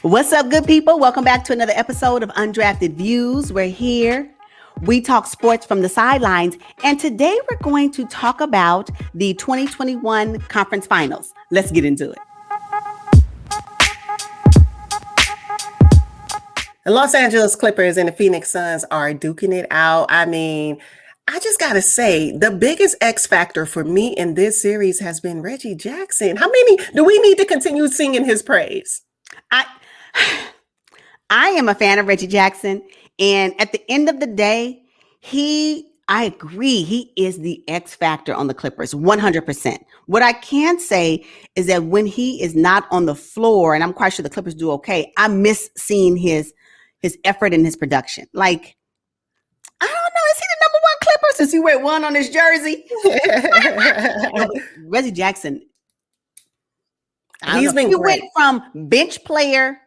What's up, good people? Welcome back to another episode of Undrafted Views. We're here. We talk sports from the sidelines. And today we're going to talk about the 2021 conference finals. Let's get into it. The Los Angeles Clippers and the Phoenix Suns are duking it out. I mean, I just got to say, the biggest X factor for me in this series has been Reggie Jackson. How many do we need to continue singing his praise? I am a fan of Reggie Jackson. And at the end of the day, I agree, he is the X factor on the Clippers, 100%. What I can say is that when he is not on the floor, and I'm quite sure the Clippers do okay, I miss seeing his effort and his production. Like, I don't know, is he the number one Clipper since he wear one on his jersey? Reggie Jackson, He's been he great. went from bench player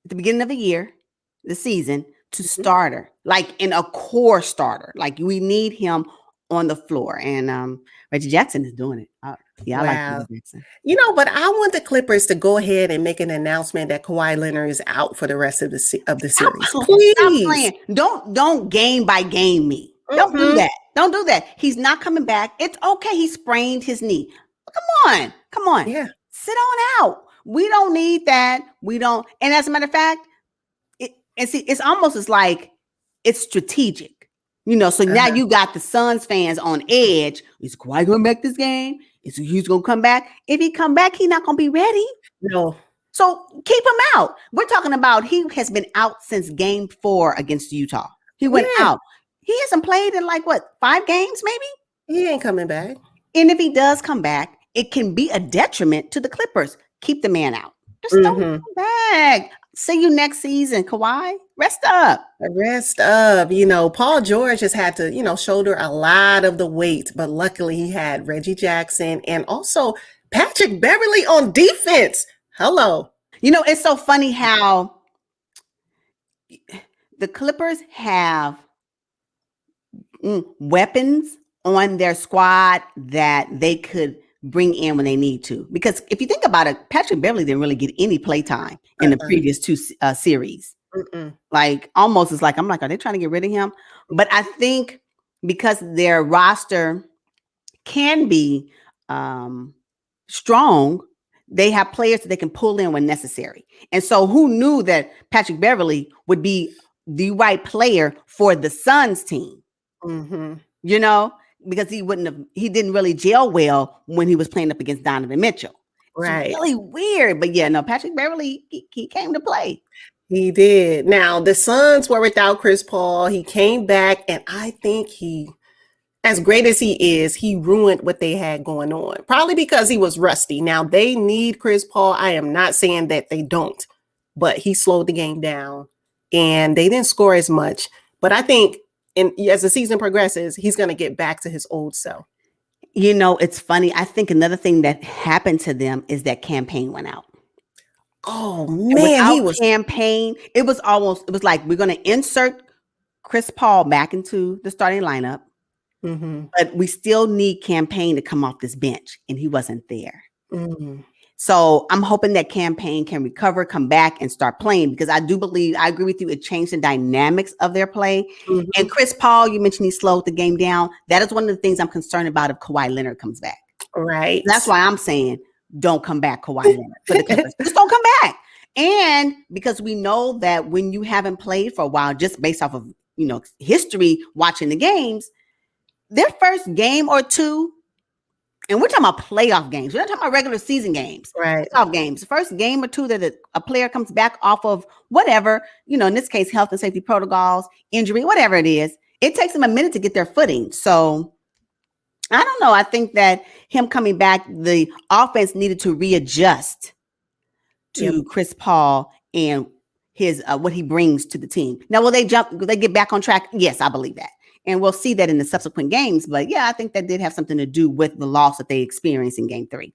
at the beginning of the season, to starter, like in a core starter. Like, we need him on the floor. And Reggie Jackson is doing it. I Wow. like Reggie Jackson. But I want the Clippers to go ahead and make an announcement that Kawhi Leonard is out for the rest of the series. Please. Stop playing. Don't game by game me. Don't do that. Don't do that. He's not coming back. It's okay. He sprained his knee. Come on. Yeah. Sit on out. We don't need that. We don't. And as a matter of fact, it's almost as like it's strategic, so now you got the Suns fans on edge. Is Kawhi going back this game? He's going to come back? If he come back, he's not going to be ready. No. So keep him out. We're talking about he has been out since game 4 against Utah. He went out. He hasn't played in 5 games maybe? He ain't coming back. And if he does come back, it can be a detriment to the Clippers. Keep the man out. Just don't come back. See you next season, Kawhi. Rest up. Paul George has had to, shoulder a lot of the weight, but luckily he had Reggie Jackson and also Patrick Beverley on defense. Hello. It's so funny how the Clippers have weapons on their squad that they could bring in when they need to. Because if you think about it, Patrick Beverley didn't really get any play time in the previous 2 series. Like, almost it's like, I'm like, are they trying to get rid of him? But I think because their roster can be strong, they have players that they can pull in when necessary. And so who knew that Patrick Beverley would be the right player for the Suns team? Because he didn't really gel well when he was playing up against Donovan Mitchell. Right. It's really weird. But Patrick Beverley, he came to play. He did. Now, the Suns were without Chris Paul. He came back, and I think as great as he is, he ruined what they had going on. Probably because he was rusty. Now, they need Chris Paul. I am not saying that they don't, but he slowed the game down, and they didn't score as much. But I think as the season progresses, he's going to get back to his old self. It's funny. I think another thing that happened to them is that Cameron Payne went out. Oh man, he was Cameron Payne. It was like, we're going to insert Chris Paul back into the starting lineup, but we still need Cameron Payne to come off this bench, and he wasn't there. So I'm hoping that Cameron Payne can recover, come back, and start playing, because I agree with you, it changed the dynamics of their play. And Chris Paul, you mentioned he slowed the game down. That is one of the things I'm concerned about if Kawhi Leonard comes back. Right. That's why I'm saying, don't come back, Kawhi Leonard, for the Clippers. Just don't come back. And because we know that when you haven't played for a while, just based off of history, watching the games, their first game or two, and we're talking about playoff games. We're not talking about regular season games. Right. Playoff games. The first game or two that a player comes back off of whatever, in this case, health and safety protocols, injury, whatever it is, it takes them a minute to get their footing. So I don't know. I think that him coming back, the offense needed to readjust to Chris Paul and his what he brings to the team. Now, will they get back on track? Yes, I believe that. And we'll see that in the subsequent games. But I think that did have something to do with the loss that they experienced in game 3.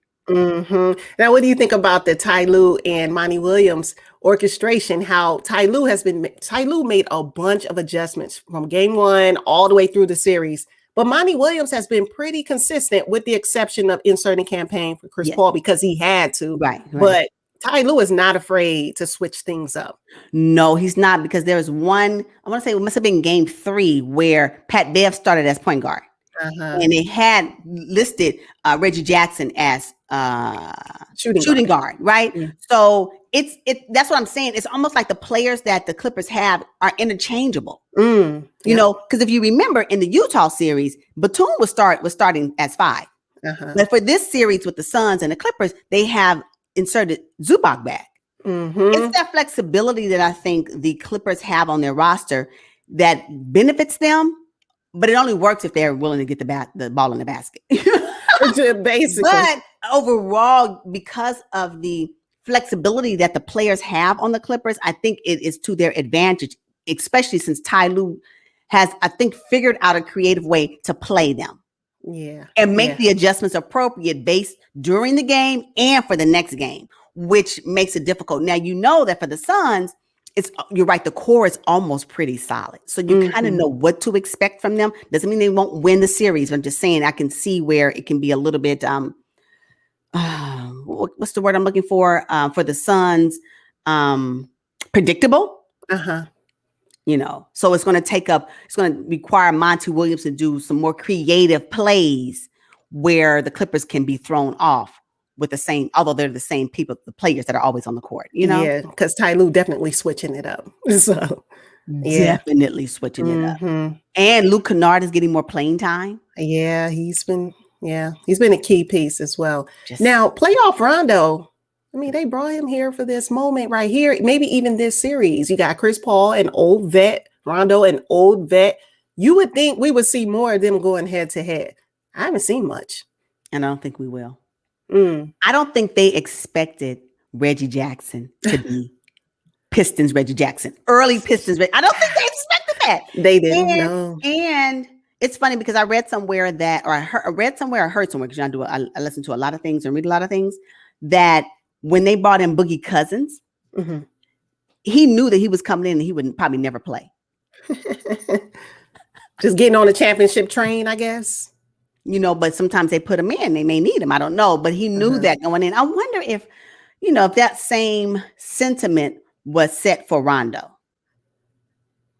Now, what do you think about the Ty Lue and Monty Williams orchestration? How Ty Lue made a bunch of adjustments from game 1 all the way through the series. But Monty Williams has been pretty consistent, with the exception of inserting Campaign for Chris Paul because he had to. Right. But Ty Lue is not afraid to switch things up. No, he's not, because there was one, I want to say it must have been game 3 where Pat Bev started as point guard. And they had listed Reggie Jackson as shooting guard, right? Mm. So that's what I'm saying. It's almost like the players that the Clippers have are interchangeable. You know, because if you remember in the Utah series, Batum was starting as 5. But for this series with the Suns and the Clippers, they have inserted Zubac back. It's that flexibility that I think the Clippers have on their roster that benefits them, but it only works if they're willing to get the ball in the basket. Basically. But overall, because of the flexibility that the players have on the Clippers, I think it is to their advantage, especially since Ty Lue has, I think, figured out a creative way to play them. And make the adjustments appropriate based during the game and for the next game, which makes it difficult. Now, you know that for the Suns, you're right, the core is almost pretty solid. So you kind of know what to expect from them. Doesn't mean they won't win the series. I'm just saying I can see where it can be a little bit, what's the word I'm looking for the Suns? Predictable. You know, so it's going to require Monty Williams to do some more creative plays where the Clippers can be thrown off with although they're the same people, the players that are always on the court, you know? Yeah, because Ty Lue definitely switching it up. So, definitely switching it up. And Luke Kennard is getting more playing time. Yeah, he's been a key piece as well. Now, playoff Rondo, I mean, they brought him here for this moment right here. Maybe even this series. You got Chris Paul, an old vet, Rondo, an old vet. You would think we would see more of them going head to head. I haven't seen much. And I don't think we will. I don't think they expected Reggie Jackson to be Pistons Reggie Jackson. Early Pistons. I don't think they expected that. They didn't know. And it's funny because I read somewhere that, or I heard somewhere, because I listen to a lot of things and read a lot of things, that when they brought in Boogie Cousins, he knew that he was coming in and he would probably never play. Just getting on the championship train, I guess. You know, but sometimes they put him in. They may need him. I don't know. But he knew that going in. I wonder if that same sentiment was set for Rondo.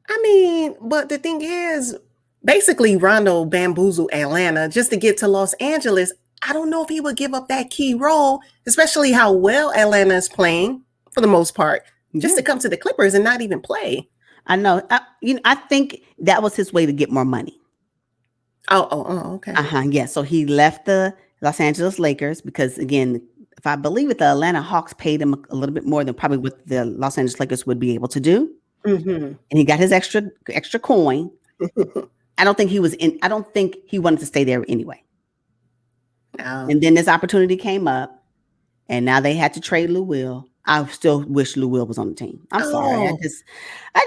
I mean, but the thing is, basically Rondo bamboozled Atlanta just to get to Los Angeles. I don't know if he would give up that key role, especially how well Atlanta is playing for the most part, just to come to the Clippers and not even play. I know. I think that was his way to get more money. Oh, okay. Yeah. So he left the Los Angeles Lakers because, again, if I believe it, the Atlanta Hawks paid him a little bit more than probably what the Los Angeles Lakers would be able to do. And he got his extra coin. I don't think he wanted to stay there anyway. And then this opportunity came up, and now they had to trade Lou Will. I still wish Lou Will was on the team. I'm sorry.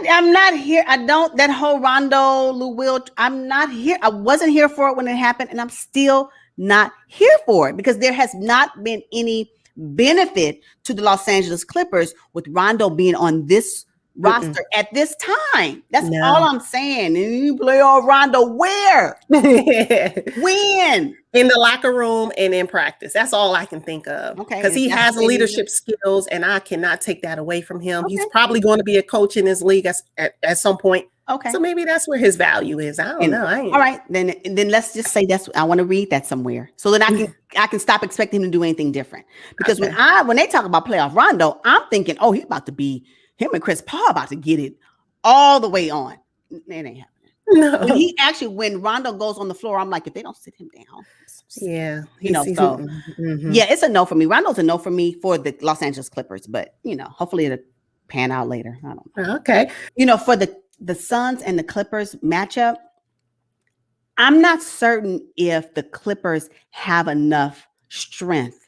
I'm not here. That whole Rondo, Lou Will, I'm not here. I wasn't here for it when it happened, and I'm still not here for it because there has not been any benefit to the Los Angeles Clippers with Rondo being on this roster at this time. That's all I'm saying. And you play all Rondo where? When? In the locker room and in practice. That's all I can think of. Okay. Because he has leadership skills and I cannot take that away from him. Okay. He's probably going to be a coach in this league at some point. Okay. So maybe that's where his value is. I don't know. All right. Then let's just say I want to read that somewhere so that I can stop expecting him to do anything different. Because when they talk about playoff Rondo, I'm thinking, he's about to be him and Chris Paul about to get it all the way on. It ain't happening. No. When Rondo goes on the floor, I'm like, if they don't sit him down. Yeah. It's a no for me. Rondo's a no for me for the Los Angeles Clippers, but hopefully it'll pan out later. I don't know. Okay. For the Suns and the Clippers matchup, I'm not certain if the Clippers have enough strength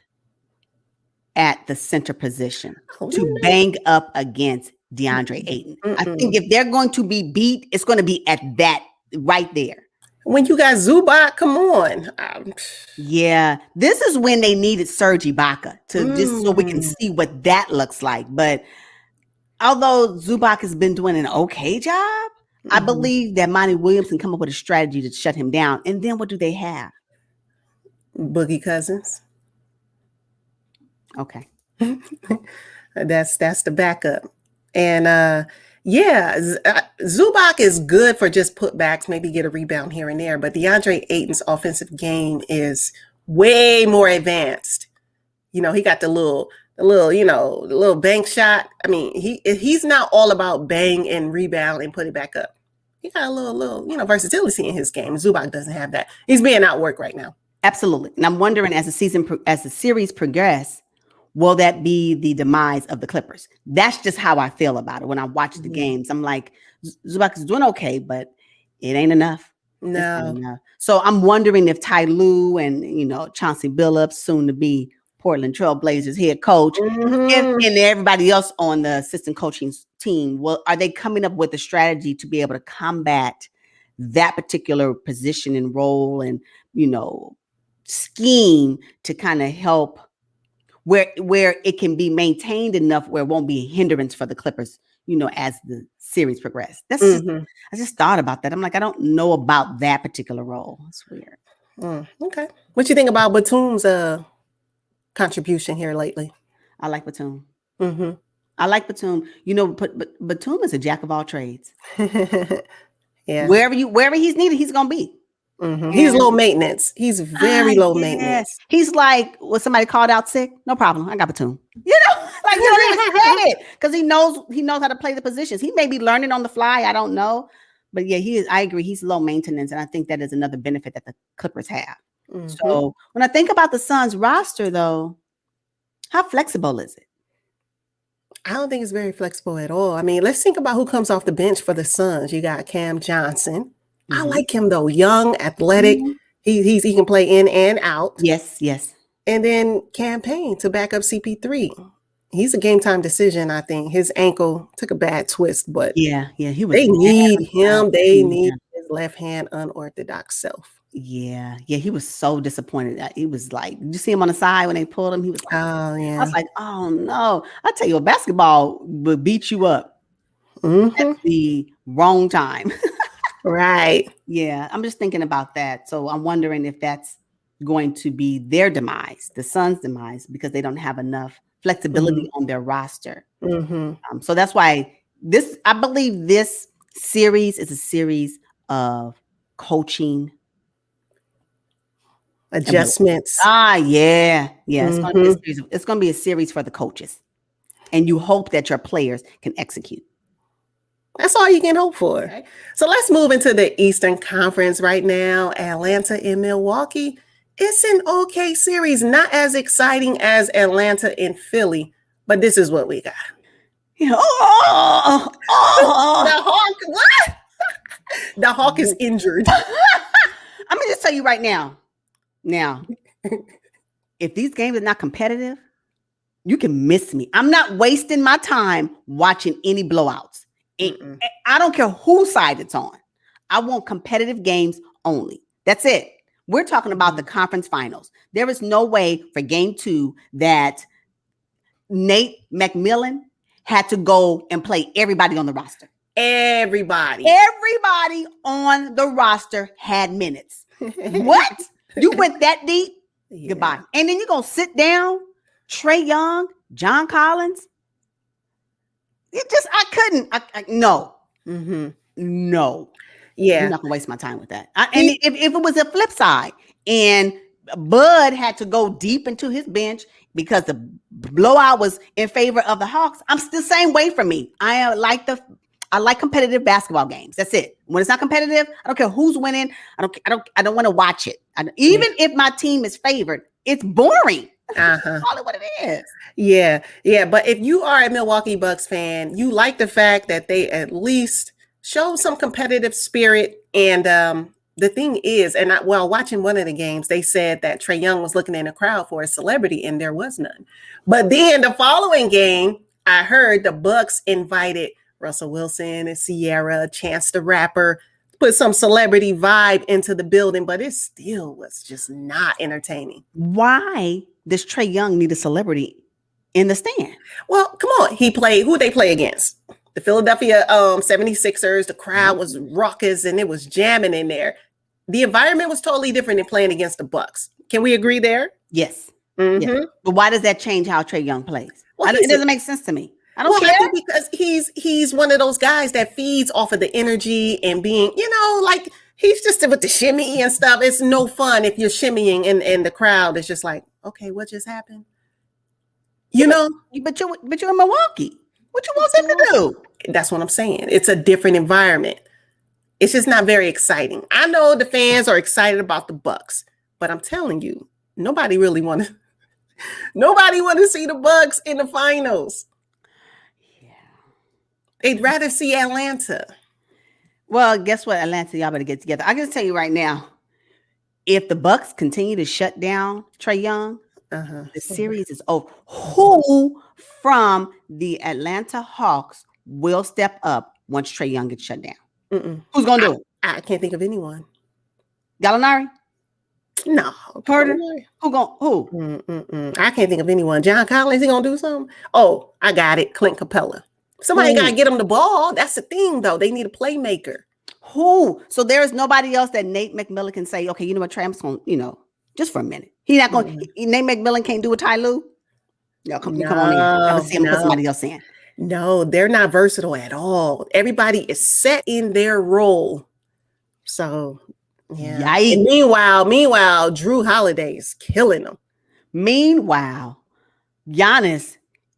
at the center position to bang up against DeAndre Ayton. I think if they're going to be beat, it's going to be at that right there. When you got Zubac, come on. Yeah, this is when they needed Serge Ibaka to just so we can see what that looks like. But although Zubac has been doing an okay job, I believe that Monty Williams can come up with a strategy to shut him down. And then what do they have? Boogie Cousins. Okay. That's the backup. And Zubac is good for just putbacks, maybe get a rebound here and there. But DeAndre Ayton's offensive game is way more advanced. You know, he got the little, the little bank shot. I mean, he's not all about bang and rebound and put it back up. He got a little, versatility in his game. Zubac doesn't have that. He's being outworked right now. Absolutely. And I'm wondering, as the series progress, will that be the demise of the Clippers? That's just how I feel about it. When I watch the games, I'm like, Zubac is doing okay, but it ain't enough. No. So I'm wondering if Ty Lue and, Chauncey Billups, soon to be Portland Trail Blazers head coach, and everybody else on the assistant coaching team, are they coming up with a strategy to be able to combat that particular position and role and, scheme to kind of help where it can be maintained enough where it won't be a hindrance for the Clippers, as the series progresses. I just thought about that. I'm like, I don't know about that particular role. It's weird. Okay. What you think about Batum's contribution here lately? I like Batum. I like Batum. But Batum is a jack of all trades. Yeah. Wherever he's needed, he's gonna be. He's low maintenance. He's very low maintenance. He's like, was somebody called out sick? No problem. I got Batum. You don't even say it because he knows how to play the positions. He may be learning on the fly. I don't know, but yeah, he is. I agree. He's low maintenance, and I think that is another benefit that the Clippers have. So when I think about the Suns roster, though, how flexible is it? I don't think it's very flexible at all. I mean, let's think about who comes off the bench for the Suns. You got Cam Johnson. I like him though. Young, athletic. He can play in and out. Yes. And then Cameron Payne to back up CP3. He's a game time decision. I think his ankle took a bad twist, but he was. They need him. They need his left hand unorthodox self. Yeah, he was so disappointed. He was like, did you see him on the side when they pulled him? He was like, oh yeah. I was like, oh no. I tell you, basketball will beat you up at the wrong time. Right. Yeah, I'm just thinking about that. So I'm wondering if that's going to be their demise, the Suns' demise, because they don't have enough flexibility on their roster. So that's why I believe this series is a series of coaching adjustments. Yeah. It's going to be a series for the coaches, and you hope that your players can execute. That's all you can hope for. Okay. So let's move into the Eastern Conference right now. Atlanta and Milwaukee. It's an okay series, not as exciting as Atlanta and Philly, but this is what we got. The Hawk, what? The Hawk is injured. I'm gonna just tell you right now. Now, if these games are not competitive, you can miss me. I'm not wasting my time watching any blowouts. I don't care whose side it's on. I want competitive games only. That's it. We're talking about the conference finals. There is no way for game 2 that Nate McMillan had to go and play everybody on the roster. Everybody on the roster had minutes. What? You went that deep? Yeah. Goodbye. And then you're going to sit down, Trae Young, John Collins. I couldn't. No. No. Yeah. I'm not going to waste my time with that. And if it was a flip side and Bud had to go deep into his bench because the blowout was in favor of the Hawks, I'm still the same way for me. I like competitive basketball games. That's it. When it's not competitive, I don't care who's winning. I don't want to watch it. Even if my team is favored, it's boring. Call it what it is. Yeah. But if you are a Milwaukee Bucks fan, you like the fact that they at least show some competitive spirit. And the thing is, while watching one of the games, they said that Trae Young was looking in the crowd for a celebrity, and there was none. But then the following game, I heard the Bucks invited Russell Wilson and Sierra, Chance the Rapper, put some celebrity vibe into the building, but it still was just not entertaining. Why does Trae Young need a celebrity in the stand? Well, come on. Who they play against? The Philadelphia 76ers. The crowd was raucous and it was jamming in there. The environment was totally different than playing against the Bucks. Can we agree there? Yes. Mm-hmm. But why does that change how Trae Young plays? Well, It doesn't make sense to me. I don't care. I think because he's one of those guys that feeds off of the energy and being, like he's just with the shimmy and stuff. It's no fun if you're shimmying and the crowd is just like, okay, what just happened? But you're in Milwaukee. What you want them to do? That's what I'm saying. It's a different environment. It's just not very exciting. I know the fans are excited about the Bucks, but I'm telling you, nobody want to see the Bucks in the finals. Yeah. They'd rather see Atlanta. Well, guess what, Atlanta, y'all better get together. I can tell you right now, if the Bucks continue to shut down Trae Young, the series is over. Who from the Atlanta Hawks will step up once Trae Young gets shut down? Who's going to do it? I can't think of anyone. Gallinari? No. Carter? Who? I can't think of anyone. John Collins, he going to do something? Oh, I got it. Clint Capella. Somebody got to get him the ball. That's the thing, though. They need a playmaker. Who? So there is nobody else that Nate McMillan can say, okay, you know what, Trae, I'm just going to, just for a minute. He's not going to, Nate McMillan can't do a Ty Lue? No, come on in. I'm going to see him put somebody else in. No, they're not versatile at all. Everybody is set in their role. So, yeah. And meanwhile, Drew Holiday is killing them. Meanwhile, Giannis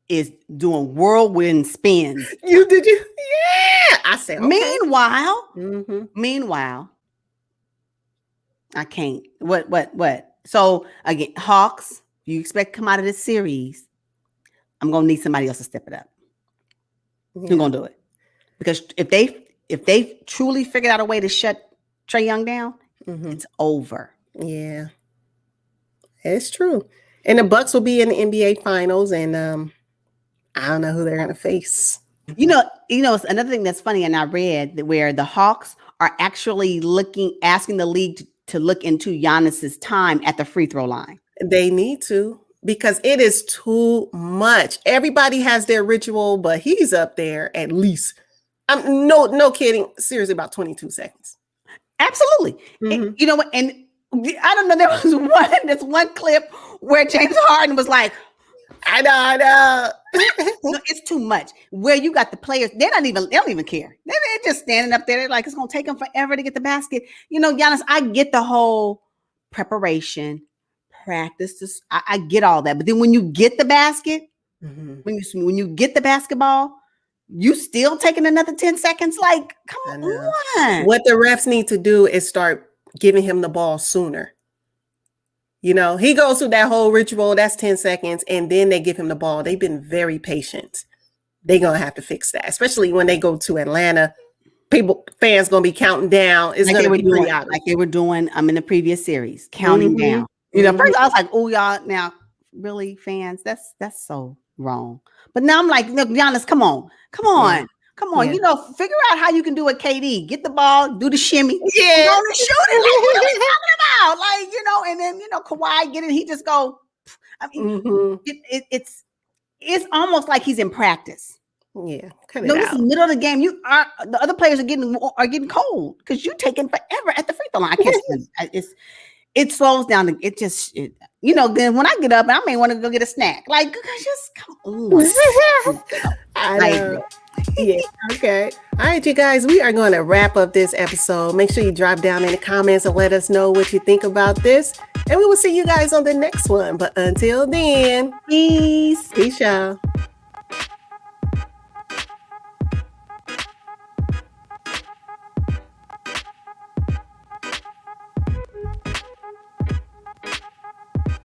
is doing whirlwind spins. Did you? Yeah. I said, okay. Meanwhile, I can't. What? So, again, Hawks, you expect to come out of this series, I'm going to need somebody else to step it up. Yeah. Who's going to do it? Because if they truly figured out a way to shut Trae Young down, it's over. Yeah. It's true. And the Bucks will be in the NBA Finals, and I don't know who they're going to face. It's another thing that's funny, and I read that where the Hawks are actually asking the league to look into Giannis's time at the free throw line. They need to, because it is too much. Everybody has their ritual, but he's up there at least. I'm no kidding. Seriously, about 22 seconds. Absolutely. And, you know what? And I don't know. There was this one clip where James Harden was like, I know. No, it's too much. Where you got the players, they don't even care. They're just standing up there. They're like, it's going to take them forever to get the basket. Giannis, I get the whole preparation, practice. I get all that. But then when you get the basket, when you get the basketball, you still taking another 10 seconds. Like, come on. What the refs need to do is start giving him the ball sooner. He goes through that whole ritual. That's 10 seconds. And then they give him the ball. They've been very patient. They're going to have to fix that, especially when they go to Atlanta. Fans going to be counting down. It's going to be really out. Like they were doing in the previous series, counting down. First I was like, oh, y'all, now, really, fans? That's so wrong. But now I'm like, look, Giannis, come on. Yeah. Figure out how you can do it, KD. Get the ball, do the shimmy. Yeah. Go and shoot it. Like, what are you talking about? Like, and then, Kawhi get it. He just go. I mean, it's almost like he's in practice. Yeah. This is middle of the game. The other players are getting cold because you're taking forever at the free throw line. I can't stand it slows down. Then when I get up, I may want to go get a snack. Like, just come on. I know. Yeah. Okay. All right, you guys, we are going to wrap up this episode. Make sure you drop down in the comments and let us know what you think about this. And we will see you guys on the next one. But until then, peace. Peace, y'all.